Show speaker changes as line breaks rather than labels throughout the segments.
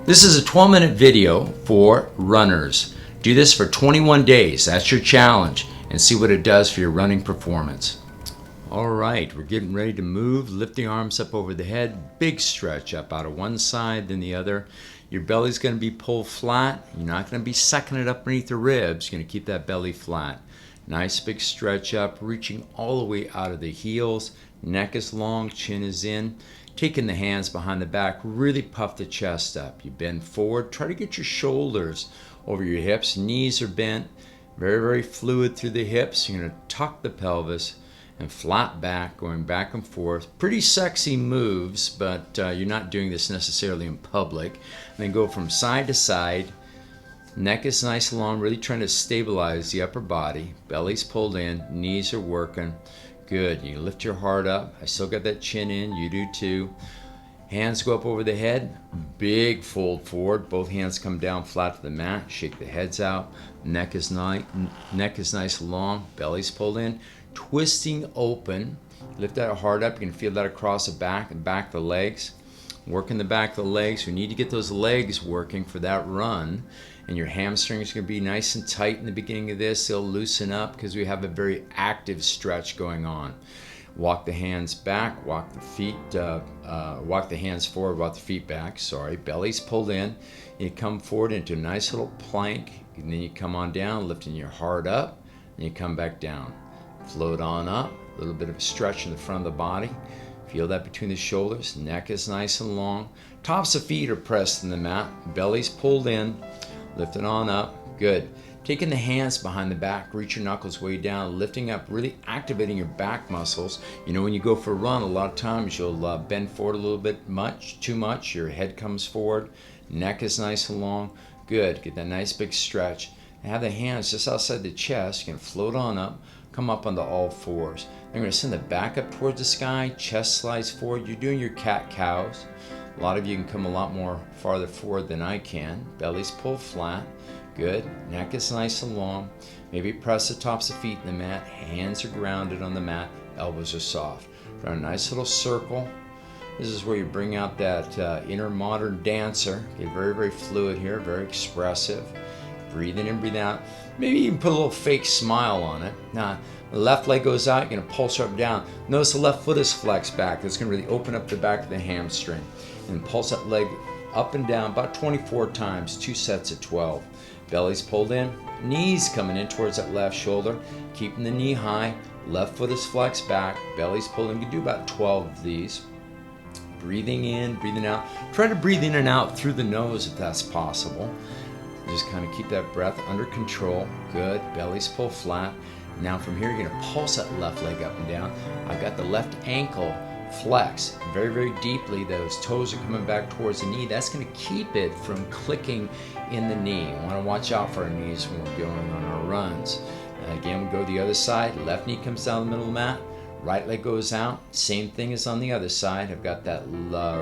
This is a 12-minute video for runners. Do this for 21 days. That's your challenge, and see what it does for your running performance. All right, we're getting ready to move. Lift the arms up over the head. Big stretch up out of one side, then the other. Your belly's going to be pulled flat. You're not going to be sucking it up underneath the ribs. You're going to keep that belly flat. Nice big stretch up, reaching all the way out of the heels. Neck is long, chin is in. Taking the hands behind the back, really puff the chest up. You bend forward, try to get your shoulders over your hips. Knees are bent, very, very fluid through the hips. You're going to tuck the pelvis and flat back, going back and forth. Pretty sexy moves, but you're not doing this necessarily in public. And then go from side to side. Neck is nice and long, really trying to stabilize the upper body. Belly's pulled in, knees are working. Good. You lift your heart up. I still got that chin in. You do too. Hands go up over the head. Big fold forward. Both hands come down flat to the mat. Shake the heads out. Neck is nice and long. Belly's pulled in. Twisting open. Lift that heart up. You can feel that across the back and back the legs. Working the back of the legs. We need to get those legs working for that run. And your hamstrings are going to be nice and tight in the beginning of this. They'll loosen up because we have a very active stretch going on. Walk the hands back, walk the feet, walk the hands forward, walk the feet back. Sorry, belly's pulled in. You come forward into a nice little plank, and then you come on down, lifting your heart up, and you come back down. Float on up, a little bit of a stretch in the front of the body. Feel that between the shoulders. Neck is nice and long. Tops of feet are pressed in the mat. Belly's pulled in. Lift it on up. Good. Taking the hands behind the back, reach your knuckles way down, lifting up, really activating your back muscles. You know, when you go for a run, a lot of times you'll bend forward a little bit too much. Your head comes forward. Neck is nice and long. Good. Get that nice big stretch. And have the hands just outside the chest. You can float on up. Come up onto all fours. Then you're going to send the back up towards the sky. Chest slides forward. You're doing your cat-cows. A lot of you can come a lot more farther forward than I can. Belly's pulled flat. Good. Neck is nice and long. Maybe press the tops of feet in the mat. Hands are grounded on the mat. Elbows are soft. Draw a nice little circle. This is where you bring out that inner modern dancer. Get very, very fluid here. Very expressive. Breathe in and breathe out. Maybe even put a little fake smile on it. Now, the left leg goes out. You're going to pulse up down. Notice the left foot is flexed back. That's going to really open up the back of the hamstring. And pulse that leg up and down about 24 times, 2 sets of 12. Belly's pulled in, knees coming in towards that left shoulder, keeping the knee high, left foot is flexed back, belly's pulled in. You can do about 12 of these. Breathing in, breathing out. Try to breathe in and out through the nose if that's possible. Just kind of keep that breath under control. Good. Belly's pulled flat. Now from here, you're going to pulse that left leg up and down. I've got the left ankle flex very, very deeply. Those toes are coming back towards the knee. That's going to keep it from clicking in the knee. We want to watch out for our knees when we're going on our runs. And again, we go to the other side. Left knee comes down the middle of the mat. Right leg goes out. Same thing as on the other side. I've got that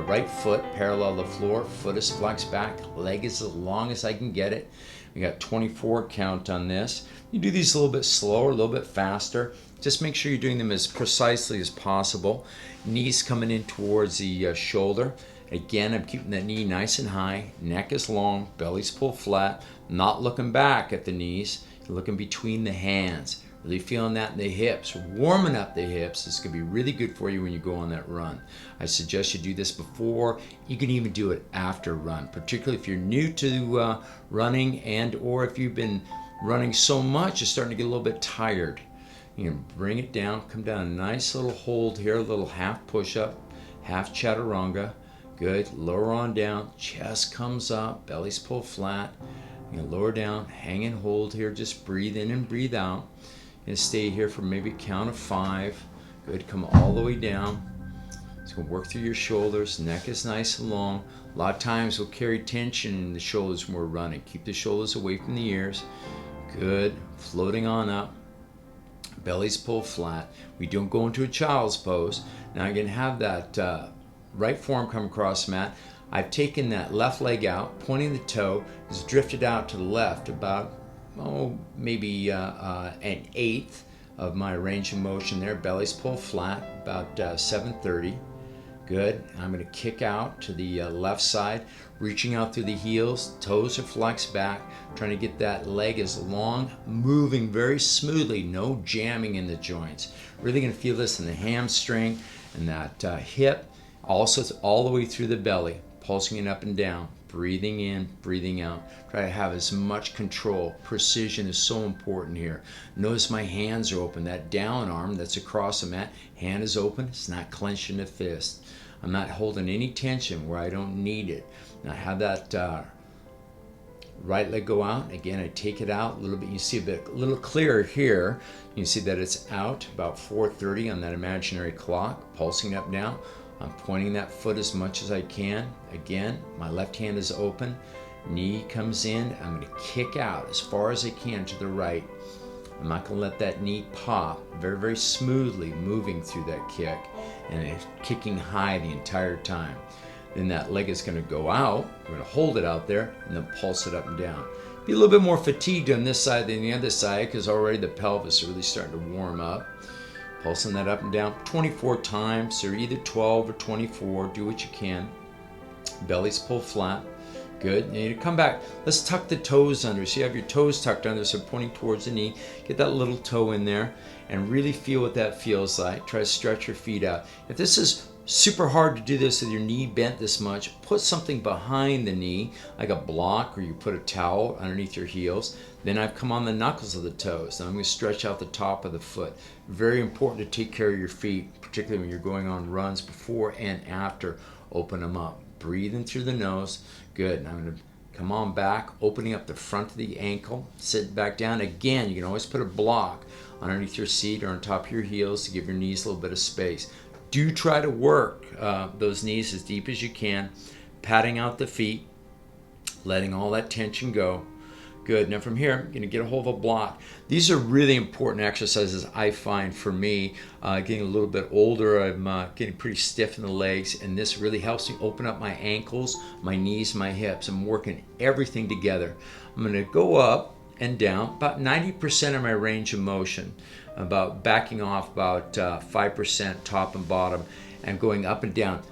right foot parallel the floor. Foot is flexed back. Leg is as long as I can get it. We got 24 count on this. You do these a little bit slower, a little bit faster. Just make sure you're doing them as precisely as possible. Knees coming in towards the shoulder. Again, I'm keeping that knee nice and high. Neck is long. Belly's pulled flat. Not looking back at the knees. You're looking between the hands. Really feeling that in the hips. Warming up the hips. This could be really good for you when you go on that run. I suggest you do this before. You can even do it after a run, particularly if you're new to running and or if you've been running so much, you're starting to get a little bit tired. You can bring it down, come down, a nice little hold here, a little half push-up, half chaturanga. Good. Lower on down, chest comes up, belly's pulled flat. You can lower down, hang and hold here, just breathe in and breathe out. And stay here for maybe a count of 5. Good. Come all the way down. It's going to work through your shoulders. Neck is nice and long. A lot of times we'll carry tension in the shoulders when we're running. Keep the shoulders away from the ears. Good. Floating on up. Belly's pulled flat. We don't go into a child's pose. Now I'm going to have that right forearm come across the mat. I've taken that left leg out, pointing the toe, is drifted out to the left about, maybe an eighth of my range of motion there. Belly's pulled flat, about 7:30. Good. I'm going to kick out to the left side, reaching out through the heels. Toes are flexed back, trying to get that leg as long, moving very smoothly, no jamming in the joints. Really going to feel this in the hamstring and that hip. Also, it's all the way through the belly, pulsing it up and down, breathing in, breathing out. Try to have as much control. Precision is so important here. Notice my hands are open. That down arm that's across the mat, hand is open. It's not clenched in a fist. I'm not holding any tension where I don't need it. Now have that right leg go out. Again, I take it out a little bit. You see a little clearer here. You can see that it's out about 4:30 on that imaginary clock, pulsing up now. I'm pointing that foot as much as I can. Again, my left hand is open. Knee comes in. I'm going to kick out as far as I can to the right. I'm not going to let that knee pop. Very, very smoothly moving through that kick and it's kicking high the entire time. Then that leg is going to go out. We're going to hold it out there and then pulse it up and down. Be a little bit more fatigued on this side than the other side because already the pelvis is really starting to warm up. Pulsing that up and down 24 times, or either 12 or 24. Do what you can. Belly's pulled flat. Good. And you come back. Let's tuck the toes under. So you have your toes tucked under, so pointing towards the knee. Get that little toe in there and really feel what that feels like. Try to stretch your feet out. If this is super hard to do this with your knee bent this much, put something behind the knee, like a block, or you put a towel underneath your heels. Then I've come on the knuckles of the toes. Then I'm going to stretch out the top of the foot. Very important to take care of your feet, particularly when you're going on runs before and after. Open them up. Breathing through the nose. Good. Now I'm going to come on back, opening up the front of the ankle. Sit back down. Again, you can always put a block underneath your seat or on top of your heels to give your knees a little bit of space. Do try to work those knees as deep as you can, patting out the feet, letting all that tension go. Good. Now from here, I'm going to get a hold of a block. These are really important exercises I find for me. Getting a little bit older, I'm getting pretty stiff in the legs, and this really helps me open up my ankles, my knees, my hips. I'm working everything together. I'm going to go up and down, about 90% of my range of motion, about backing off about 5% top and bottom, and going up and down.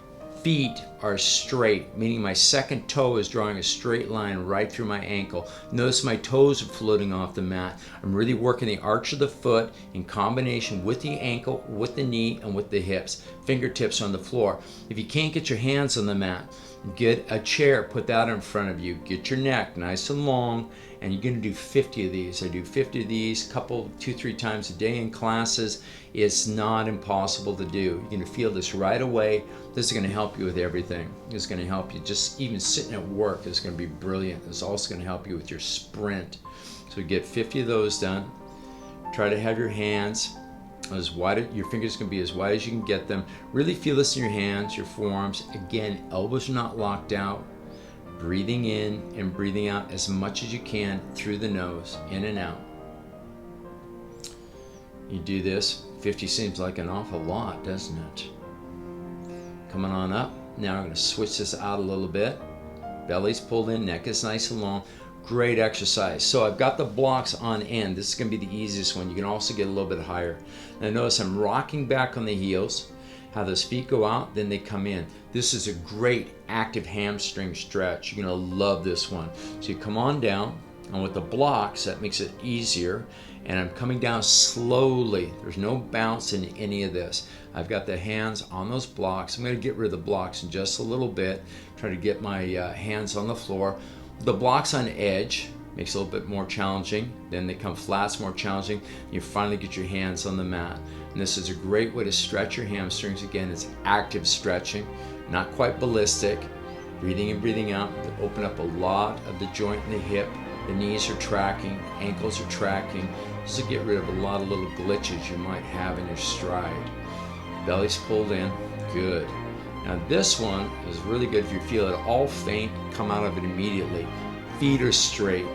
Feet are straight, meaning my second toe is drawing a straight line right through my ankle. Notice my toes are floating off the mat. I'm really working the arch of the foot in combination with the ankle, with the knee, and with the hips. Fingertips on the floor. If you can't get your hands on the mat, get a chair, put that in front of you. Get your neck nice and long, and you're going to do 50 of these. I do 50 of these, 2-3 times a day in classes. It's not impossible to do. You're going to feel this right away. This is going to help you with everything. It's going to help you just even sitting at work is going to be brilliant. It's also going to help you with your sprint. So get 50 of those done. Try to have your hands as wide, your fingers can be as wide as you can get them. Really feel this in your hands, your forearms. Again, elbows are not locked out. Breathing in and breathing out as much as you can through the nose, in and out. You do this, 50 seems like an awful lot, doesn't it? Coming on up. Now I'm going to switch this out a little bit. Belly's pulled in, neck is nice and long. Great exercise. So I've got the blocks on end. This is going to be the easiest one. You can also get a little bit higher. Now notice I'm rocking back on the heels. How those feet go out, then they come in. This is a great active hamstring stretch. You're going to love this one. So you come on down, and with the blocks, that makes it easier. And I'm coming down slowly. There's no bounce in any of this. I've got the hands on those blocks. I'm going to get rid of the blocks in just a little bit. Try to get my hands on the floor. The blocks on edge makes it a little bit more challenging. Then they come flat, it's more challenging. You finally get your hands on the mat. And this is a great way to stretch your hamstrings. Again, it's active stretching, not quite ballistic. Breathing in, breathing out to open up a lot of the joint in the hip. The knees are tracking, ankles are tracking. This will get rid of a lot of little glitches you might have in your stride. Belly's pulled in, good. Now this one is really good. If you feel it all faint, come out of it immediately. Feet are straight.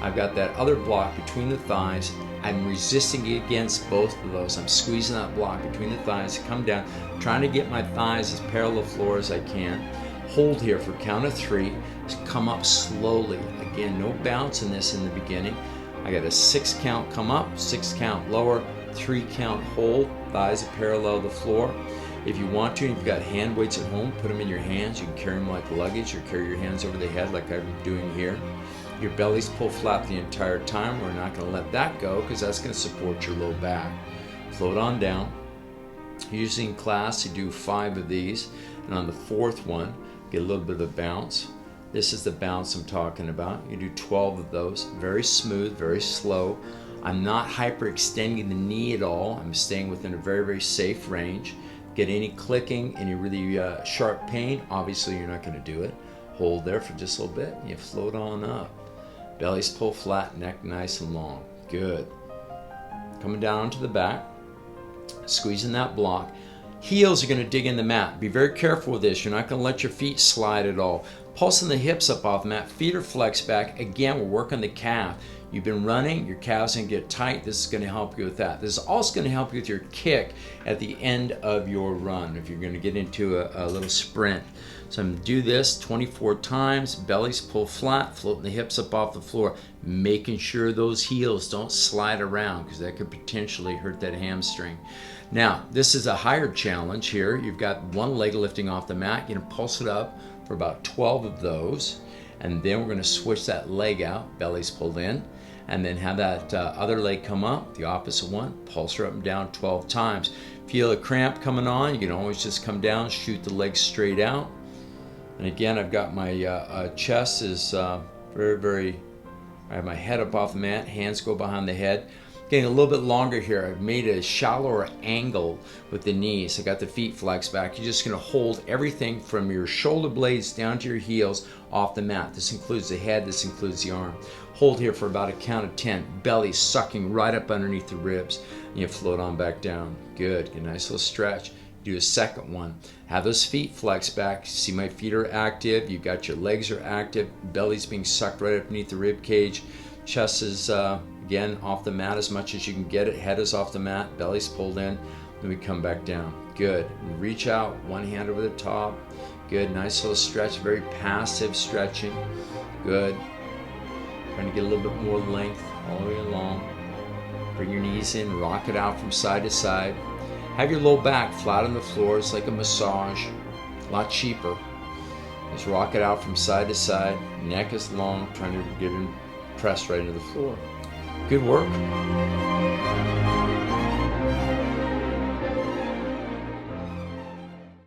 I've got that other block between the thighs. I'm resisting against both of those. I'm squeezing that block between the thighs, come down, trying to get my thighs as parallel to the floor as I can. Hold here for count of 3. Just come up slowly. Again, no bounce in this in the beginning. I got a 6 count come up, 6 count lower, 3 count hold, thighs are parallel to the floor. If you want to, and you've got hand weights at home, put them in your hands. You can carry them like luggage or carry your hands over the head like I'm doing here. Your belly's pulled flat the entire time. We're not going to let that go because that's going to support your low back. Float on down. Usually in class, you do 5 of these, and on the 4th one, get a little bit of a bounce. This is the bounce I'm talking about. You do 12 of those. Very smooth, very slow. I'm not hyperextending the knee at all. I'm staying within a very, very safe range. Get any clicking, any really sharp pain, obviously you're not going to do it. Hold there for just a little bit, and you float on up. Belly's pulled flat, neck nice and long. Good. Coming down onto the back, squeezing that block. Heels are going to dig in the mat. Be very careful with this. You're not going to let your feet slide at all. Pulsing the hips up off the mat. Feet are flexed back. Again, we're working the calf. You've been running, your calves going to get tight. This is going to help you with that. This is also going to help you with your kick at the end of your run if you're going to get into a little sprint. So I'm going to do this 24 times. Belly's pulled flat, floating the hips up off the floor, making sure those heels don't slide around because that could potentially hurt that hamstring. Now, this is a higher challenge here. You've got one leg lifting off the mat. You're going to pulse it up for about 12 of those. And then we're going to switch that leg out, belly's pulled in, and then have that other leg come up, the opposite one, pulse her up and down 12 times. Feel a cramp coming on, you can always just come down, shoot the legs straight out. And again, I've got my chest is very, very, I have my head up off the mat, hands go behind the head. Getting a little bit longer here. I've made a shallower angle with the knees. I got the feet flexed back. You're just going to hold everything from your shoulder blades down to your heels off the mat. This includes the head. This includes the arm. Hold here for about a count of 10. Belly sucking right up underneath the ribs. And you float on back down. Good. Get a nice little stretch. Do a second one. Have those feet flexed back. See my feet are active. You've got your legs are active. Belly's being sucked right up beneath the rib cage. Chest is again off the mat as much as you can get it. Head is off the mat. Belly's pulled in. Then we come back down. Good. And reach out. One hand over the top. Good. Nice little stretch. Very passive stretching. Good. Trying to get a little bit more length all the way along. Bring your knees in. Rock it out from side to side. Have your low back flat on the floor. It's like a massage. A lot cheaper. Just rock it out from side to side. Neck is long. Trying to get it pressed right into the floor. Good work.